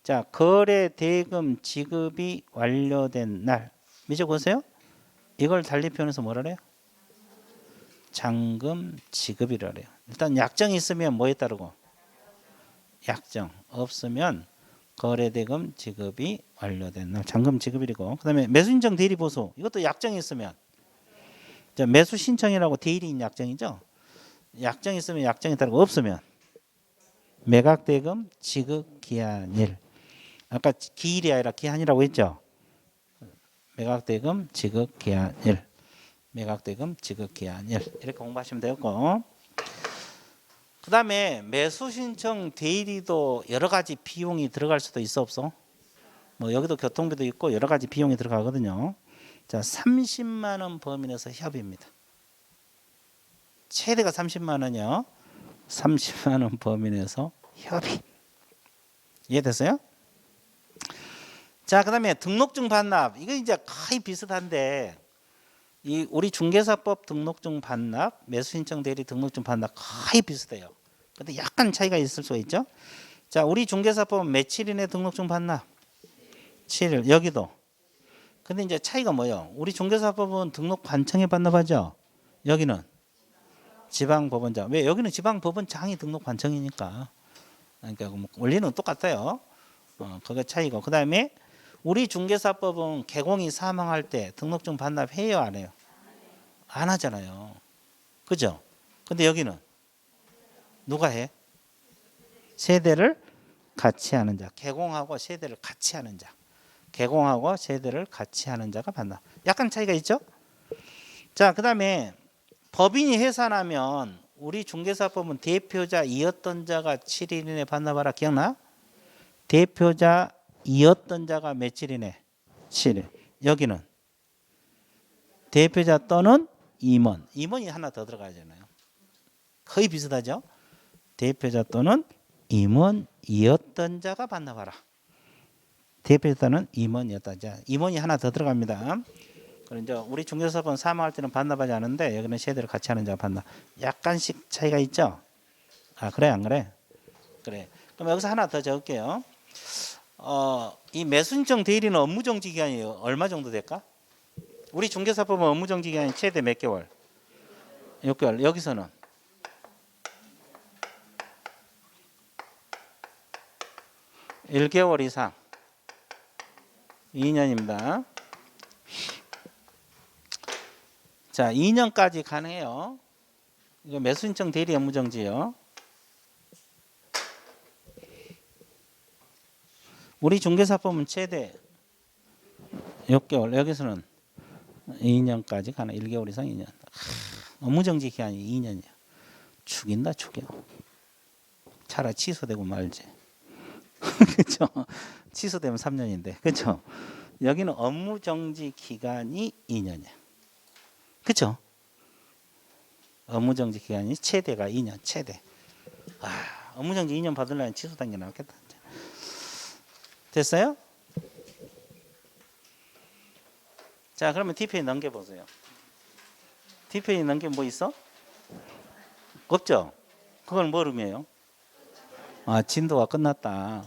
자, 거래 대금 지급이 완료된 날 밑줄 보세요. 이걸 달리 표현해서 뭐라 그래요? 잔금 지급이라 그래요. 일단 약정이 있으면 뭐에 따르고? 약정 없으면 거래대금 지급이 완료된 날 잔금 지급이고, 그다음에 매수신청 대리보수 이것도 약정이 있으면 매수신청이라고 대리인 약정이죠. 약정이 있으면 약정에 따르고 없으면 매각대금 지급 기한일. 아까 기일이 아니라 기한이라고 했죠. 매각대금 지급 기한일. 매각대금 지급 기한일 이렇게 공부하시면 되고, 그 다음에 매수신청 대리도 여러 가지 비용이 들어갈 수도 있어 없어? 뭐 여기도 교통비도 있고 여러 가지 비용이 들어가거든요. 자, 30만 원 범위 내에서 협의입니다. 최대가 30만 원이요. 30만 원 범위 내에서 협의. 이해됐어요? 자, 그 다음에 등록증 반납. 이거 이제 거의 비슷한데 이 우리 중개사법 등록증 반납, 매수신청 대리 등록증 반납 거의 비슷해요. 근데 약간 차이가 있을 수가 있죠. 자, 우리 중개사법은 며칠 이내 등록증 반납? 7일. 여기도. 근데 이제 차이가 뭐예요? 우리 중개사법은 등록 관청에 반납하죠. 여기는 지방법원장. 왜? 여기는 지방법원장이 등록 관청이니까. 그러니까 뭐 원리는 똑같아요. 그게 차이고. 그 다음에 우리 중개사법은 개공이 사망할 때 등록증 반납해요 안 해요? 안 하잖아요. 그죠? 근데 여기는 누가 해? 세대를 같이 하는 자. 개공하고 세대를 같이 하는 자. 개공하고 세대를 같이 하는 자가 반납. 약간 차이가 있죠? 자, 그 다음에 법인이 해산하면 우리 중개사법은 대표자이었던 자가 7일 이내 반납하라. 기억나? 대표자이었던 자가 며칠 이내? 7일. 여기는 대표자 또는 임원. 임원이 하나 더 들어가잖아요. 거의 비슷하죠? 대표자 또는 임원이었던 자가 반납하라. 대표자는 임원이었다. 자, 임원이 하나 더 들어갑니다. 그럼 이제 우리 중개사법은 사망할 때는 반납하지 않는데 여기는 세대를 같이 하는 자가 반납. 약간씩 차이가 있죠? 아, 그래 안 그래? 그래. 그럼 여기서 하나 더 적을게요. 이 매수신청 대리는 업무정지 기간이 얼마 정도 될까? 우리 중개사법은 업무정지 기간이 최대 몇 개월? 6개월. 여기서는 1개월 이상 2년입니다. 자, 2년까지 가능해요. 이거 매수신청 대리 업무정지요. 우리 중개사법은 최대 6개월. 여기서는 2년까지 가능. 1개월 이상 2년. 업무정지 기한이 2년이야. 죽인다 죽여. 차라리 취소되고 말지. 그렇죠? 취소되면 3년인데. 그렇죠? 여기는 업무정지 기간이 2년이야. 그렇죠? 업무정지 기간이 최대가 2년. 최대. 업무정지 2년 받으려면 취소 단계 나왔겠다. 됐어요? 자, 그러면 DPA 넘겨보세요. DPA 넘기면 뭐 있어? 없죠? 그건 뭘 의미해요? 진도가 끝났다.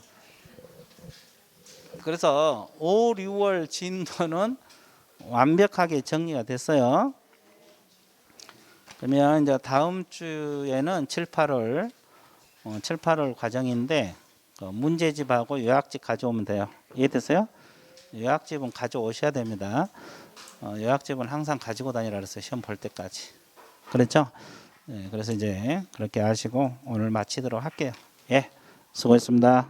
그래서 5, 6월 진도는 완벽하게 정리가 됐어요. 그러면 이제 다음 주에는 7, 8월 7, 8월 과정인데 문제집하고 요약집 가져오면 돼요. 이해됐어요? 요약집은 가져오셔야 됩니다. 요약집은 항상 가지고 다니라 그랬어요. 시험 볼 때까지. 그렇죠? 네, 그래서 이제 그렇게 하시고 오늘 마치도록 할게요. 예, 수고했습니다.